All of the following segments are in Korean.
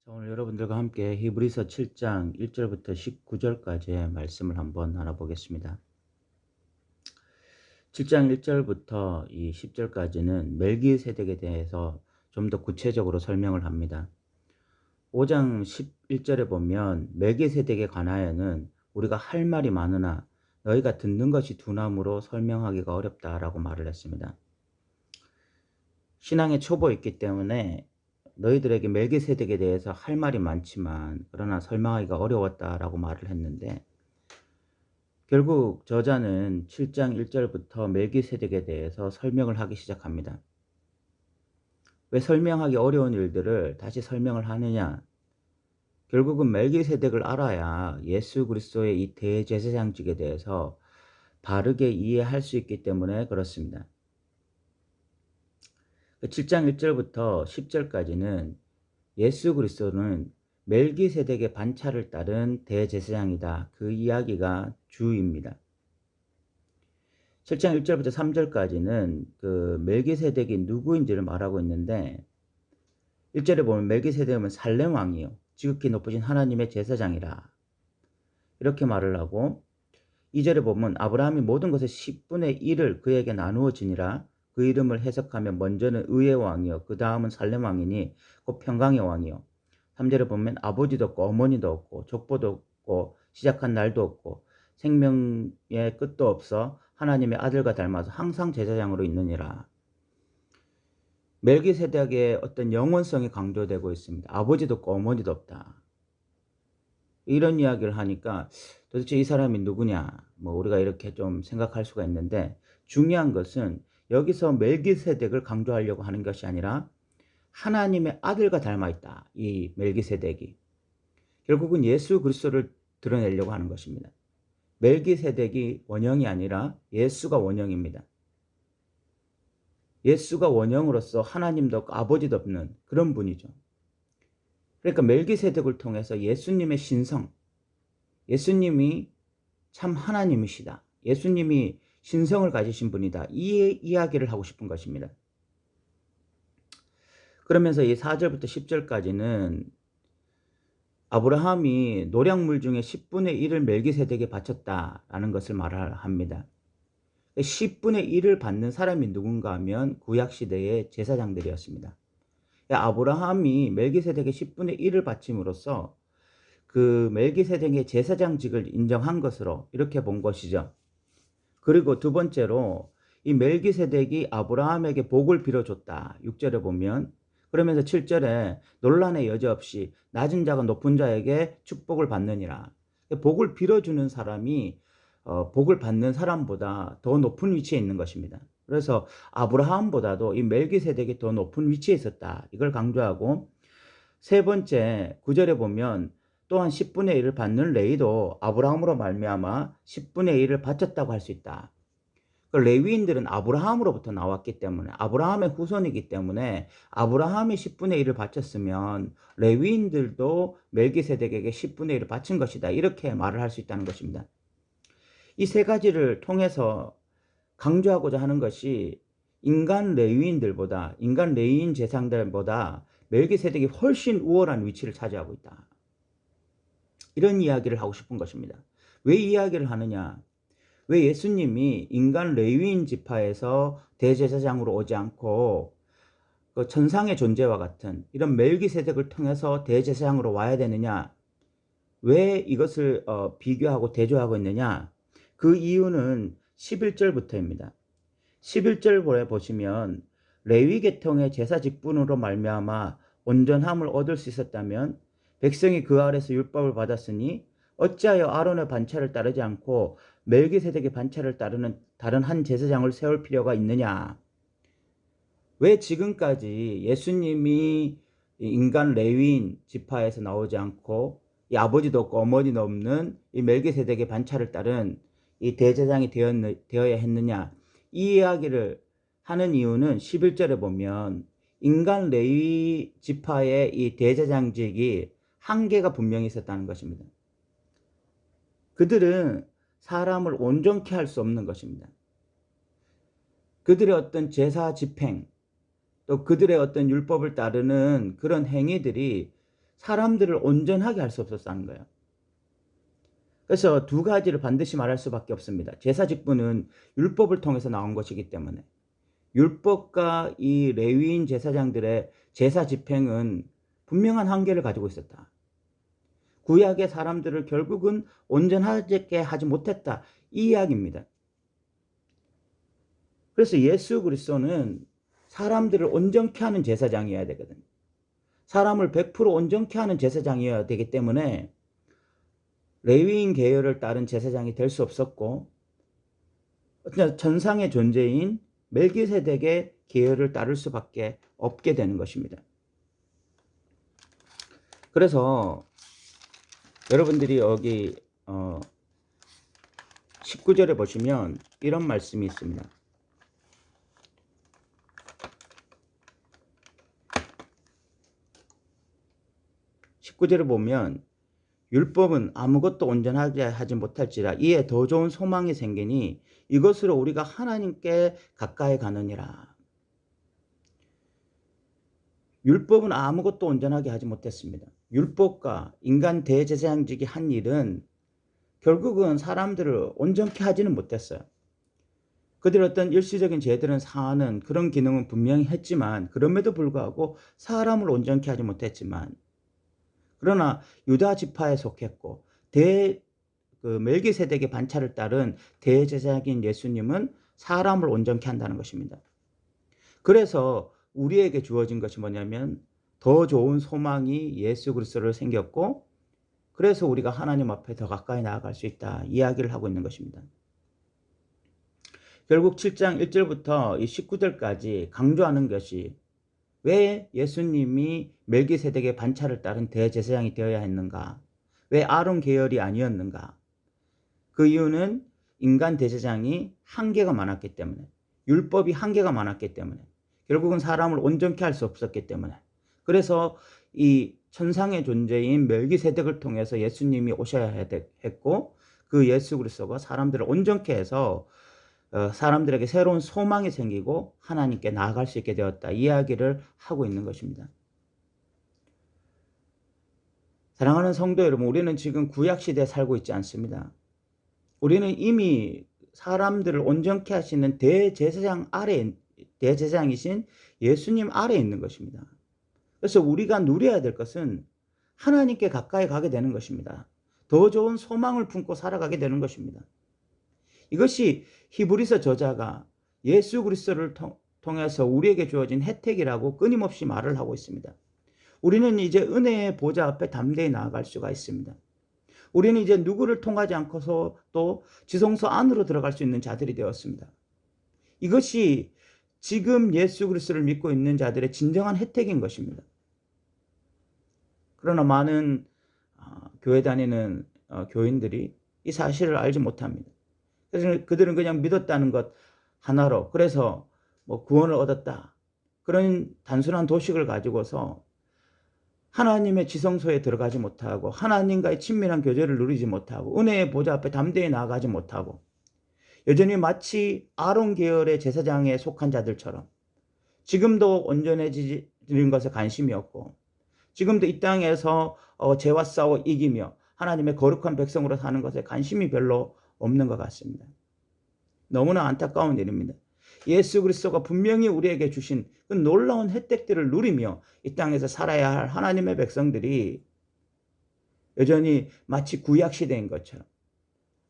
자, 오늘 여러분들과 함께 히브리서 7장 1절부터 19절까지의 말씀을 한번 나눠보겠습니다. 7장 1절부터 이 10절까지는 멜기세덱에 대해서 좀 더 구체적으로 설명을 합니다. 5장 11절에 보면 멜기세덱에 관하여는 우리가 할 말이 많으나 너희가 듣는 것이 둔함으로 설명하기가 어렵다라고 말을 했습니다. 신앙의 초보였기 때문에 너희들에게 멜기세덱에 대해서 할 말이 많지만 그러나 설명하기가 어려웠다라고 말을 했는데, 결국 저자는 7장 1절부터 멜기세덱에 대해서 설명을 하기 시작합니다. 왜 설명하기 어려운 일들을 다시 설명을 하느냐? 결국은 멜기세덱을 알아야 예수 그리스도의 이 대제사장직에 대해서 바르게 이해할 수 있기 때문에 그렇습니다. 7장 1절부터 10절까지는 예수 그리스도는 멜기세덱의 반차를 따른 대제사장이다, 그 이야기가 주입니다. 7장 1절부터 3절까지는 그 멜기세덱이 누구인지를 말하고 있는데, 1절에 보면 멜기세덱은 살렘 왕이요 지극히 높으신 하나님의 제사장이라 이렇게 말을 하고, 2절에 보면 아브라함이 모든 것의 10분의 1을 그에게 나누어 지니라. 그 이름을 해석하면 먼저는 의의 왕이요 그 다음은 살렘 왕이니 곧 평강의 왕이요. 3절에 보면 아버지도 없고 어머니도 없고 족보도 없고 시작한 날도 없고 생명의 끝도 없어 하나님의 아들과 닮아서 항상 제사장으로 있느니라. 멜기세덱의 어떤 영원성이 강조되고 있습니다. 아버지도 없고 어머니도 없다, 이런 이야기를 하니까 도대체 이 사람이 누구냐, 우리가 이렇게 좀 생각할 수가 있는데, 중요한 것은 여기서 멜기세덱을 강조하려고 하는 것이 아니라 하나님의 아들과 닮아 있다, 이 멜기세덱이. 결국은 예수 그리스도를 드러내려고 하는 것입니다. 멜기세덱이 원형이 아니라 예수가 원형입니다. 예수가 원형으로서 하나님도 없고 아버지도 없는 그런 분이죠. 그러니까 멜기세덱을 통해서 예수님의 신성, 예수님이 참 하나님이시다, 예수님이 신성을 가지신 분이다, 이 이야기를 하고 싶은 것입니다. 그러면서 이 4절부터 10절까지는 아브라함이 노략물 중에 10분의 1을 멜기세덱에 바쳤다라는 것을 말합니다. 10분의 1을 받는 사람이 누군가 하면 구약시대의 제사장들이었습니다. 아브라함이 멜기세덱의 10분의 1을 바침으로써 그 멜기세덱의 제사장직을 인정한 것으로 이렇게 본 것이죠. 그리고 두 번째로 이 멜기세덱이 아브라함에게 복을 빌어줬다, 6절에 보면. 그러면서 7절에 논란의 여지 없이 낮은 자가 높은 자에게 축복을 받느니라. 복을 빌어주는 사람이 복을 받는 사람보다 더 높은 위치에 있는 것입니다. 그래서 아브라함보다도 이 멜기세덱이 더 높은 위치에 있었다, 이걸 강조하고, 세 번째 9절에 보면 또한 10분의 1을 받는 레위도 아브라함으로 말미암아 10분의 1을 바쳤다고 할 수 있다. 그 레위인들은 아브라함으로부터 나왔기 때문에, 아브라함의 후손이기 때문에 아브라함이 10분의 1을 바쳤으면 레위인들도 멜기세덱에게 10분의 1을 바친 것이다, 이렇게 말을 할 수 있다는 것입니다. 이 세 가지를 통해서 강조하고자 하는 것이 인간 레위인들보다, 인간 레위인 제사장들보다 멜기세덱이 훨씬 우월한 위치를 차지하고 있다, 이런 이야기를 하고 싶은 것입니다. 왜 이 이야기를 하느냐? 왜 예수님이 인간 레위인 지파에서 대제사장으로 오지 않고 그 천상의 존재와 같은 이런 멜기세덱을 통해서 대제사장으로 와야 되느냐? 왜 이것을 비교하고 대조하고 있느냐? 그 이유는 11절부터입니다. 11절 보시면 레위 계통의 제사 직분으로 말미암아 온전함을 얻을 수 있었다면 백성이 그 아래서 율법을 받았으니 어찌하여 아론의 반차를 따르지 않고 멜기세덱의 반차를 따르는 다른 한 제사장을 세울 필요가 있느냐? 왜 지금까지 예수님이 인간 레위인 지파에서 나오지 않고 이 아버지도 없고 어머니도 없는 이 멜기세덱의 반차를 따른 이 대제사장이 되어야 했느냐? 이 이야기를 하는 이유는 11절에 보면 인간 레위 지파의 이 대제사장직이 한계가 분명히 있었다는 것입니다. 그들은 사람을 온전케 할 수 없는 것입니다. 그들의 어떤 제사 집행, 또 그들의 어떤 율법을 따르는 그런 행위들이 사람들을 온전하게 할 수 없었다는 거예요. 그래서 두 가지를 반드시 말할 수밖에 없습니다. 제사 직분은 율법을 통해서 나온 것이기 때문에 율법과 이 레위인 제사장들의 제사 집행은 분명한 한계를 가지고 있었다. 구약의 사람들을 결국은 온전하게 하지 못했다. 이 이야기입니다. 그래서 예수 그리스도는 사람들을 온전케 하는 제사장이어야 되거든요. 사람을 100% 온전케 하는 제사장이어야 되기 때문에 레위인 계열을 따른 제사장이 될 수 없었고 천상의 존재인 멜기세덱의 계열을 따를 수밖에 없게 되는 것입니다. 그래서 여러분들이 여기 19절에 보시면 이런 말씀이 있습니다. 19절에 보면 율법은 아무것도 온전하게 하지 못할지라 이에 더 좋은 소망이 생기니 이것으로 우리가 하나님께 가까이 가느니라. 율법은 아무것도 온전하게 하지 못했습니다. 율법과 인간 대제사장직이 한 일은 결국은 사람들을 온전케 하지는 못했어요. 그들 어떤 일시적인 제들은 사하는 그런 기능은 분명히 했지만 그럼에도 불구하고 사람을 온전케 하지 못했지만 그러나 유다 지파에 속했고 멜기세덱의 반차를 따른 대제사장인 예수님은 사람을 온전케 한다는 것입니다. 그래서 우리에게 주어진 것이 뭐냐면 더 좋은 소망이 예수 그리스도로 생겼고 그래서 우리가 하나님 앞에 더 가까이 나아갈 수 있다 이야기를 하고 있는 것입니다. 결국 7장 1절부터 19절까지 강조하는 것이 왜 예수님이 멜기세덱의 반차를 따른 대제사장이 되어야 했는가? 왜 아론 계열이 아니었는가? 그 이유는 인간 대제사장이 한계가 많았기 때문에 율법이 한계가 많았기 때문에 결국은 사람을 온전케 할 수 없었기 때문에 그래서 이 천상의 존재인 멜기세덱을 통해서 예수님이 오셔야 했고 그 예수 그리스도가 사람들을 온전케 해서 사람들에게 새로운 소망이 생기고 하나님께 나아갈 수 있게 되었다. 이야기를 하고 있는 것입니다. 사랑하는 성도 여러분, 우리는 지금 구약시대에 살고 있지 않습니다. 우리는 이미 사람들을 온전케 하시는 대제사장이신 예수님 아래에 있는 것입니다. 그래서 우리가 누려야 될 것은 하나님께 가까이 가게 되는 것입니다. 더 좋은 소망을 품고 살아가게 되는 것입니다. 이것이 히브리서 저자가 예수 그리스도를 통해서 우리에게 주어진 혜택이라고 끊임없이 말을 하고 있습니다. 우리는 이제 은혜의 보좌 앞에 담대히 나아갈 수가 있습니다. 우리는 이제 누구를 통하지 않고서 또 지성소 안으로 들어갈 수 있는 자들이 되었습니다. 이것이 지금 예수 그리스도를 믿고 있는 자들의 진정한 혜택인 것입니다. 그러나 많은 교회 다니는 교인들이 이 사실을 알지 못합니다. 그래서 그들은 그냥 믿었다는 것 하나로 그래서 뭐 구원을 얻었다. 그런 단순한 도식을 가지고서 하나님의 지성소에 들어가지 못하고 하나님과의 친밀한 교제를 누리지 못하고 은혜의 보좌 앞에 담대히 나아가지 못하고 여전히 마치 아론 계열의 제사장에 속한 자들처럼 지금도 온전해지는 것에 관심이 없고 지금도 이 땅에서 죄와 싸워 이기며 하나님의 거룩한 백성으로 사는 것에 관심이 별로 없는 것 같습니다. 너무나 안타까운 일입니다. 예수 그리스도가 분명히 우리에게 주신 그 놀라운 혜택들을 누리며 이 땅에서 살아야 할 하나님의 백성들이 여전히 마치 구약시대인 것처럼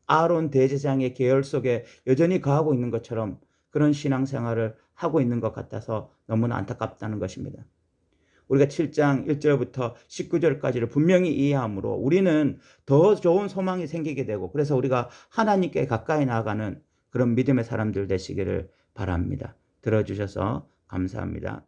아론 대제사장의 계열 속에 여전히 거하고 있는 것처럼 그런 신앙생활을 하고 있는 것 같아서 너무나 안타깝다는 것입니다. 우리가 7장 1절부터 19절까지를 분명히 이해하므로 우리는 더 좋은 소망이 생기게 되고 그래서 우리가 하나님께 가까이 나아가는 그런 믿음의 사람들 되시기를 바랍니다. 들어주셔서 감사합니다.